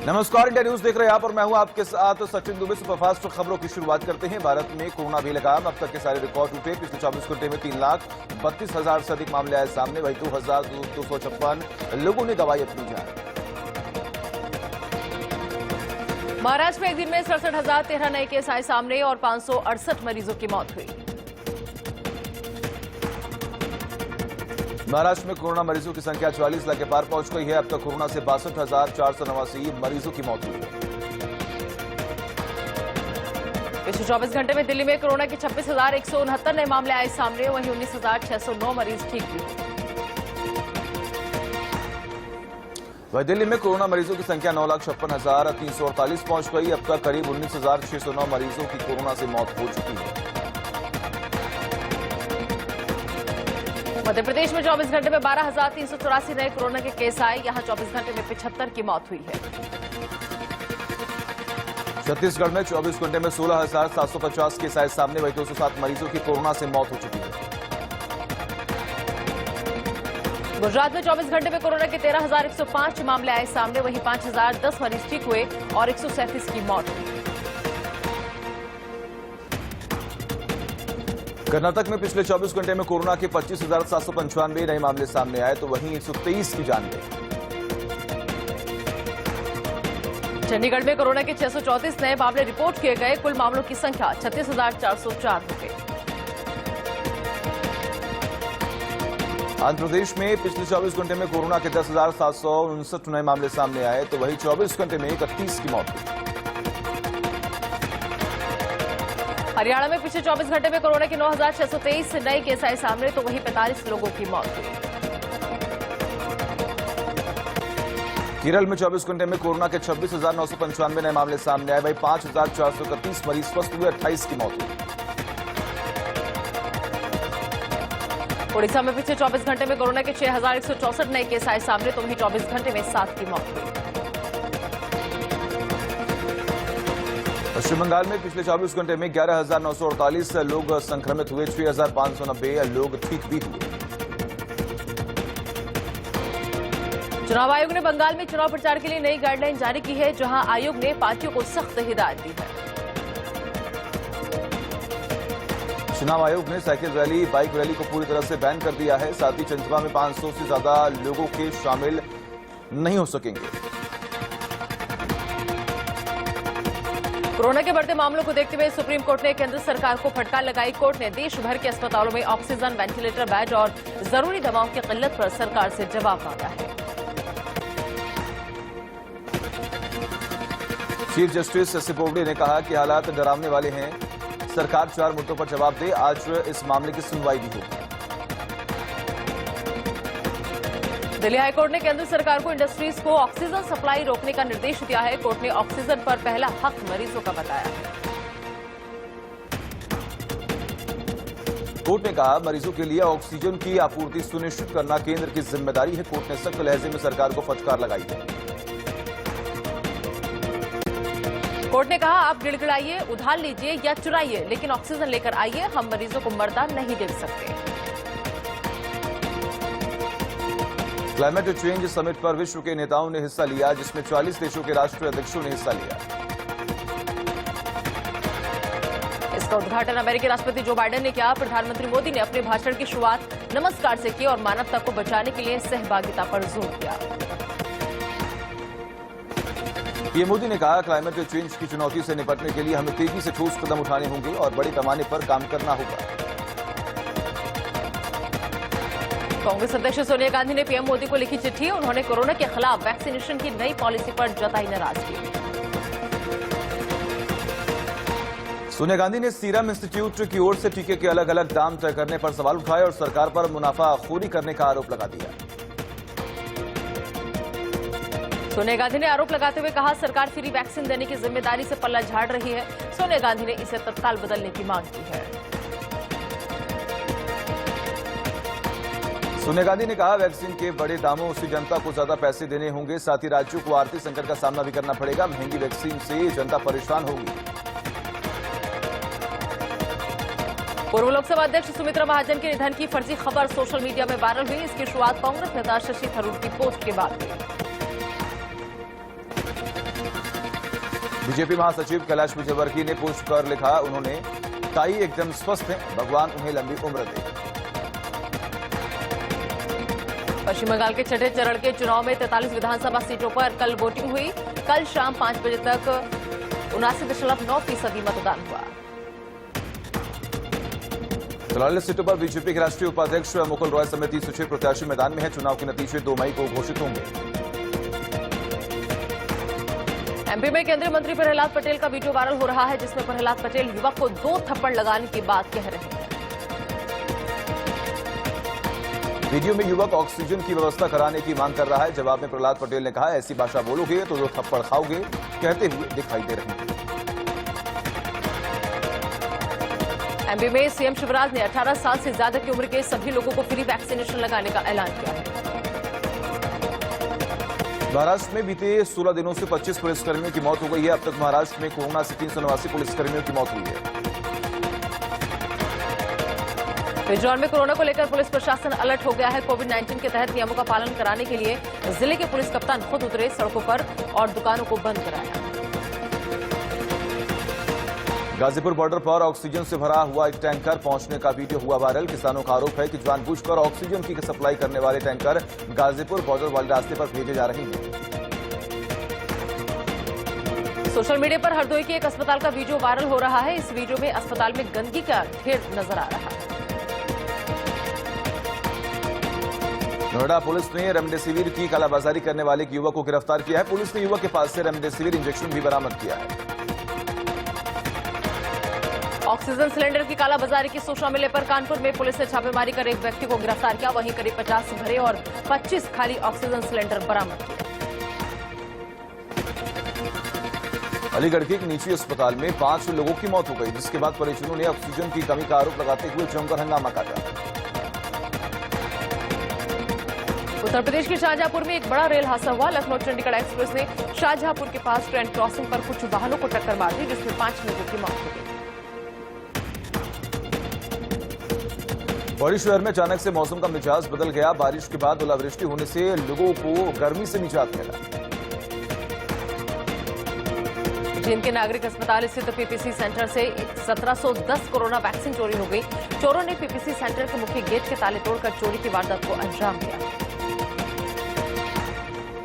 नमस्कार, India news देख रहे हैं आप और मैं हूं आपके साथ सचिन दुबे। सुपरफास्ट खबरों की शुरुआत करते हैं। भारत में कोरोना भी लगाम, अब तक के सारे रिकॉर्ड टूटे। पिछले 24 घंटे में 3,32,000 से अधिक मामले आए सामने। वही 2,256 लोगों ने गंवाई अपनी जान। महाराष्ट्र में एक दिन में 67,013 नए केस आए सामने और 568 मरीजों की मौत हुई। महाराष्ट्र में कोरोना मरीजों की संख्या 44 लाख के पार पहुंच गई है। अब तक कोरोना से 62,489 मरीजों की मौत हुई है। पिछले 24 घंटे में दिल्ली में कोरोना के 26,169 नए मामले आए सामने। वहीं 19,609 मरीज ठीक हुए। वहीं दिल्ली में कोरोना मरीजों की संख्या 9,56,348 पहुंच गई। अब तक करीब 19,609 मरीजों की कोरोना से मौत हो चुकी है। मध्य प्रदेश में 24 घंटे में 12,384 नए कोरोना के केस आए। यहां 24 घंटे में 75 की मौत हुई है। छत्तीसगढ़ में 24 घंटे में 16,750 केस आए सामने। वहीं 207 मरीजों की कोरोना से मौत हो चुकी है। गुजरात में 24 घंटे में कोरोना के 13,105 मामले आए सामने। वहीं 5,010 मरीज ठीक हुए और 137 की मौत हुई। कर्नाटक में पिछले 24 घंटे में कोरोना के 25,795 नए मामले सामने आए, तो वहीं 123 की जान गई। चंडीगढ़ में कोरोना के 634 नए मामले रिपोर्ट किए गए। कुल मामलों की संख्या 36,404 हो गई। आंध्र प्रदेश में पिछले 24 घंटे में कोरोना के 10,759 नए मामले सामने आए, तो वहीं 24 घंटे में 31 की मौत हुई। हरियाणा में पिछले 24 घंटे में कोरोना के 9,623 नए केस आए सामने। तो वहीं 45 लोगों की मौत हुई। केरल में 24 घंटे में कोरोना के 26,995 नए मामले सामने आए। वहीं 5,431 मरीज स्वस्थ हुए, 28 की मौत हुई। ओडिशा में पिछले 24 घंटे में कोरोना के 6,164 नए केस आए सामने। तो वहीं 24 घंटे में 7 की मौत हुई। पश्चिम बंगाल में पिछले 24 घंटे में 11,948 लोग संक्रमित हुए। 6,590 लोग ठीक भी हुए। चुनाव आयोग ने बंगाल में चुनाव प्रचार के लिए नई गाइडलाइन जारी की है, जहां आयोग ने पार्टियों को सख्त हिदायत दी है। चुनाव आयोग ने साइकिल रैली, बाइक रैली को पूरी तरह से बैन कर दिया है। साथ ही जनसभा में 500 से ज्यादा लोगों के शामिल नहीं हो सकेंगे। कोरोना के बढ़ते मामलों को देखते हुए सुप्रीम कोर्ट ने केंद्र सरकार को फटकार लगाई। कोर्ट ने देश भर के अस्पतालों में ऑक्सीजन, वेंटिलेटर, बेड और जरूरी दवाओं की किल्लत पर सरकार से जवाब मांगा है। Chief justice S A Bobde ने कहा कि हालात डरावने वाले हैं। सरकार 4 मुद्दों पर जवाब दे। आज इस मामले की सुनवाई भी होगी। दिल्ली हाईकोर्ट ने केंद्र सरकार को इंडस्ट्रीज को ऑक्सीजन सप्लाई रोकने का निर्देश दिया है। कोर्ट ने ऑक्सीजन पर पहला हक मरीजों का बताया है। कोर्ट ने कहा, मरीजों के लिए ऑक्सीजन की आपूर्ति सुनिश्चित करना केंद्र की जिम्मेदारी है। कोर्ट ने सख्त लहजे में सरकार को फटकार लगाई है। कोर्ट ने कहा, आप गिड़गिड़ाइए, उधार लीजिए या चुराइए, लेकिन ऑक्सीजन लेकर आइए। हम मरीजों को मरदा नहीं दे सकते। क्लाइमेट चेंज समिट पर विश्व के नेताओं ने हिस्सा लिया, जिसमें 40 देशों के राष्ट्रीय अध्यक्षों ने हिस्सा लिया। इसका उद्घाटन अमेरिकी राष्ट्रपति जो बाइडेन ने किया। प्रधानमंत्री मोदी ने अपने भाषण की शुरुआत नमस्कार से की और मानवता को बचाने के लिए सहभागिता पर जोर दिया। पीएम मोदी ने कहा, क्लाइमेट चेंज की चुनौती से निपटने के लिए हमें तेजी से ठोस कदम उठाने होंगे और बड़े पैमाने पर काम करना होगा। कांग्रेस अध्यक्ष सोनिया गांधी ने पीएम मोदी को लिखी चिट्ठी। उन्होंने कोरोना के खिलाफ वैक्सीनेशन की नई पॉलिसी पर जताई नाराजगी। सोनिया गांधी ने सीरम इंस्टीट्यूट की ओर से टीके के अलग अलग दाम तय करने पर सवाल उठाए और सरकार पर मुनाफाखोरी करने का आरोप लगा दिया। सोनिया गांधी ने आरोप लगाते हुए कहा, सरकार फ्री वैक्सीन देने की जिम्मेदारी से पल्ला झाड़ रही है। सोनिया गांधी ने इसे तत्काल बदलने की मांग की है। सोनिया गांधी ने कहा, वैक्सीन के बड़े दामों से जनता को ज्यादा पैसे देने होंगे। साथ ही राज्यों को आर्थिक संकट का सामना भी करना पड़ेगा। महंगी वैक्सीन से जनता परेशान होगी। पूर्व लोकसभा अध्यक्ष सुमित्रा महाजन के निधन की फर्जी खबर सोशल मीडिया में वायरल हुई। इसकी शुरुआत कांग्रेस नेता शशि थरूर की पोस्ट के बाद हुई। बीजेपी महासचिव कैलाश विजयवर्गीय ने पोस्ट कर लिखा, उन्होंने ताई एकदम स्वस्थ हैं, भगवान उन्हें लंबी उम्र दे। पश्चिम बंगाल के छठे चरण के चुनाव में 43 विधानसभा सीटों पर कल वोटिंग हुई। कल शाम 5 बजे तक 79.9% मतदान हुआ। 44 सीटों पर बीजेपी के राष्ट्रीय उपाध्यक्ष मुकुल रॉय समेत 306 प्रत्याशी मैदान में हैं। चुनाव के नतीजे 2 मई को घोषित होंगे। एमपी में केंद्रीय मंत्री प्रहलाद पटेल का वीडियो वायरल हो रहा है, जिसमें प्रहलाद पटेल युवक को 2 थप्पड़ लगाने की बात कह रहे हैं। वीडियो में युवक ऑक्सीजन की व्यवस्था कराने की मांग कर रहा है। जवाब में प्रहलाद पटेल ने कहा, ऐसी भाषा बोलोगे तो 2 थप्पड़ खाओगे, कहते हुए दिखाई दे रहे हैं। एमपी में सीएम शिवराज ने 18 साल से ज्यादा की उम्र के सभी लोगों को फ्री वैक्सीनेशन लगाने का ऐलान किया है। महाराष्ट्र में बीते 16 दिनों से 25 पुलिसकर्मियों की मौत हो गई है। अब तक महाराष्ट्र में कोरोना से 389 पुलिसकर्मियों की मौत हुई है। बिजनौर में कोरोना को लेकर पुलिस प्रशासन अलर्ट हो गया है। कोविड-19 के तहत नियमों का पालन कराने के लिए जिले के पुलिस कप्तान खुद उतरे सड़कों पर और दुकानों को बंद कराया। गाजीपुर बॉर्डर पर ऑक्सीजन से भरा हुआ एक टैंकर पहुंचने का वीडियो हुआ वायरल। किसानों का आरोप है कि जानबूझकर ऑक्सीजन की सप्लाई करने वाले टैंकर गाजीपुर बॉर्डर वाले रास्ते पर भेजे जा रहे हैं। सोशल मीडिया पर हरदोई के एक अस्पताल का वीडियो वायरल हो रहा है। इस वीडियो में अस्पताल में गंदगी का ढेर नजर आ रहा है। नोएडा पुलिस ने रेमडेसिविर की कालाबाजारी करने वाले एक युवक को गिरफ्तार किया है। पुलिस ने युवक के पास से रेमडेसिविर इंजेक्शन भी बरामद किया है। ऑक्सीजन सिलेंडर की कालाबाजारी की सूचना मिलने पर कानपुर में पुलिस ने छापेमारी कर एक व्यक्ति को गिरफ्तार किया। वहीं करीब 50 भरे और 25 खाली ऑक्सीजन सिलेंडर बरामद किए। अलीगढ़ के एक निजी अस्पताल में 5 लोगों की मौत हो गई, जिसके बाद परिजनों ने ऑक्सीजन की कमी का आरोप लगाते हुए जमकर हंगामा काटा। उत्तर प्रदेश के शाहजहांपुर में एक बड़ा रेल हादसा हुआ। लखनऊ चंडीगढ़ एक्सप्रेस ने शाहजहांपुर के पास ट्रेन क्रॉसिंग पर कुछ वाहनों को टक्कर मार दी, जिसमें 5 लोगों की मौत हो गई। बड़ी शहर में अचानक से मौसम का मिजाज बदल गया। बारिश के बाद ओलावृष्टि होने से लोगों को गर्मी से निजात मिला। जींद के नागरिक अस्पताल स्थित पीपीसी सेंटर से 1710 कोरोना वैक्सीन चोरी हो गई। चोरों ने पीपीसी सेंटर के मुख्य गेट के ताले तोड़कर चोरी की वारदात को अंजाम दिया।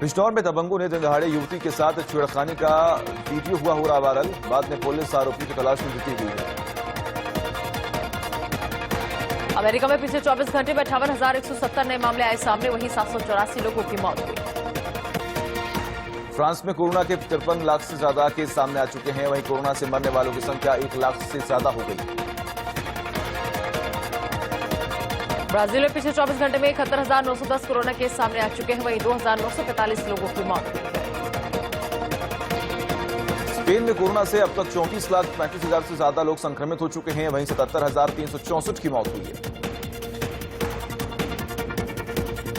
बिजनौर में दबंगों ने दिन दहाड़े युवती के साथ छेड़खानी का वीडियो हुआ हो रहा वायरल। बाद में पुलिस आरोपी की तलाश में जुटी हुई है। अमेरिका में पिछले 24 घंटे में 58,170 नए मामले आए सामने, वहीं 784 लोगों की मौत हुई। फ्रांस में कोरोना के 53 लाख से ज्यादा केस सामने आ चुके हैं। वहीं कोरोना से मरने वालों की संख्या 1 लाख से ज्यादा हो गई। ब्राजील में पिछले 24 घंटे में 71,910 कोरोना केस सामने आ चुके हैं। वहीं 2,945 लोगों की मौत हुई है। स्पेन में कोरोना से अब तक 34,35,000 से ज्यादा लोग संक्रमित हो चुके हैं। वहीं 77,364 की मौत हुई है।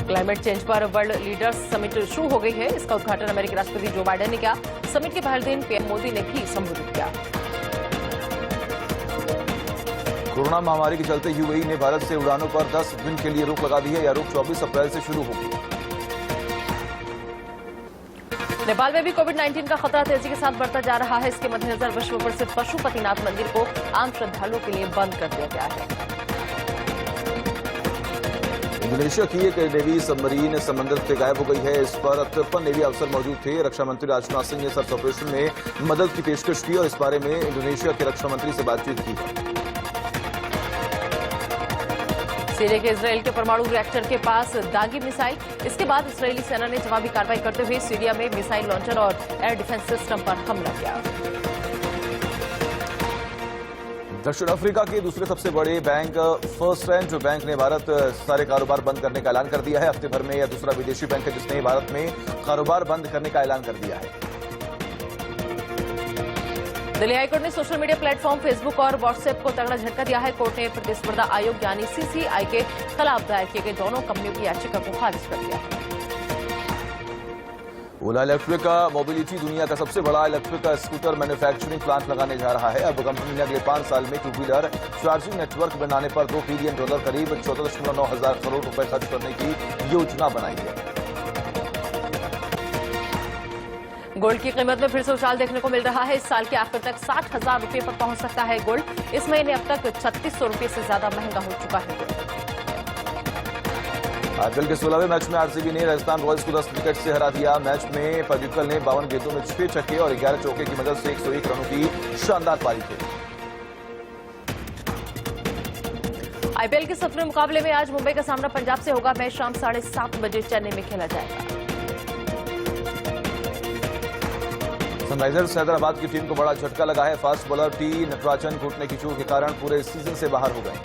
क्लाइमेट चेंज पर वर्ल्ड लीडर्स समिट शुरू हो गई है। इसका उद्घाटन अमेरिकी राष्ट्रपति जो बाइडेन ने किया। समिट के पहले दिन पीएम मोदी ने भी संबोधित किया। कोरोना महामारी के चलते यूएई ने भारत से उड़ानों पर 10 दिन के लिए रोक लगा दी है। यह रोक 24 अप्रैल से शुरू होगी। नेपाल में भी कोविड-19 का खतरा तेजी के साथ बढ़ता जा रहा है। इसके मद्देनजर विश्व प्रसिद्ध पशुपतिनाथ मंदिर को आम श्रद्धालुओं के लिए बंद कर दिया गया है। इंडोनेशिया की एक नेवी सबमरीन समंदर से गायब हो गई है। इस पर 53 नेवी अफसर मौजूद थे। रक्षा मंत्री राजनाथ सिंह ने सर्च ऑपरेशन में मदद की पेशकश की और इस बारे में इंडोनेशिया के रक्षा मंत्री से बातचीत की है। सीरिया के इजराइल के परमाणु रिएक्टर के पास दागी मिसाइल। इसके बाद इजरायली सेना ने जवाबी कार्रवाई करते हुए सीरिया में मिसाइल लॉन्चर और एयर डिफेंस सिस्टम पर हमला किया। दक्षिण अफ्रीका के दूसरे सबसे बड़े बैंक फर्स्ट रैंक बैंक ने भारत सारे कारोबार बंद करने का ऐलान कर दिया है। हफ्ते भर में यह दूसरा विदेशी बैंक है जिसने भारत में कारोबार बंद करने का ऐलान कर दिया है। दिल्ली हाईकोर्ट ने सोशल मीडिया प्लेटफॉर्म फेसबुक और व्हाट्सएप को तगड़ा झटका दिया है। कोर्ट ने प्रतिस्पर्धा आयोग यानी सीसीआई के खिलाफ दायर किए गए दोनों कंपनियों की याचिका को खारिज कर दिया है। ओला इलेक्ट्रिक मोबिलिटी दुनिया का सबसे बड़ा इलेक्ट्रिक स्कूटर मैन्युफैक्चरिंग प्लांट लगाने जा रहा है। अब कंपनी ने अगले 5 साल में 2 व्हीलर चार्जिंग नेटवर्क बनाने पर $2 बिलियन करीब 14.9 हजार करोड़ रुपए खर्च करने की योजना बनाई है। गोल्ड की कीमत में फिर से उछाल देखने को मिल रहा है। इस साल के आखिर तक 60,000 रुपये पर पहुंच सकता है गोल्ड। इस महीने अब तक 3600 रुपये से ज्यादा महंगा हो चुका है गोल्ड। आईपीएल के 16वें मैच में आरसीबी ने राजस्थान रॉयल्स को 10 विकेट से हरा दिया। मैच में पडिक्कल ने 52 गेंदों में 6 छक्के और 11 चौके की मदद से 101 रनों की शानदार पारी खेली। आईपीएल के 17वें मुकाबले में आज मुंबई का सामना पंजाब से होगा। मैच शाम 7:30 बजे चेन्नई में खेला जाएगा। सनराइजर्स हैदराबाद की टीम को बड़ा झटका लगा है। फास्ट बॉलर टी नटराजन घुटने की चोट के कारण पूरे सीजन से बाहर हो गए।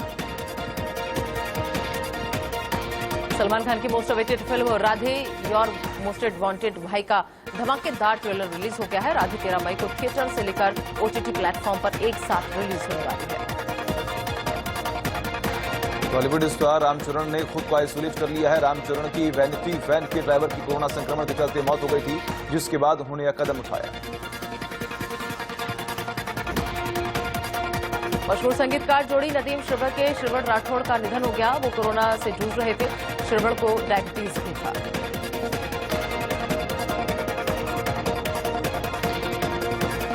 सलमान खान की most awaited film Radhe your most wanted भाई का धमाकेदार ट्रेलर रिलीज हो गया है। राधे 13 मई को थिएटर से लेकर ओटीटी प्लेटफॉर्म पर एक साथ रिलीज होने वाली है। बॉलीवुड स्टार रामचरण ने खुद को आइसोलेट कर लिया है। रामचरण की वैनिटी वैन के ड्राइवर की कोरोना संक्रमण के चलते मौत हो गई थी, जिसके बाद उन्होंने यह कदम उठाया। मशहूर संगीतकार जोड़ी नदीम श्रवण के श्रवण राठौड़ का निधन हो गया। वो कोरोना से जूझ रहे थे। श्रवण को डायबिटीज भी था।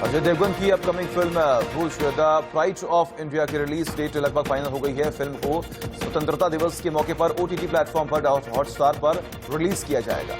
अजय देवगन की upcoming film Bhuj the pride of India की रिलीज डेट लगभग फाइनल हो गई है। फिल्म को स्वतंत्रता दिवस के मौके पर ओटीटी प्लेटफॉर्म पर हॉटस्टार पर रिलीज किया जाएगा।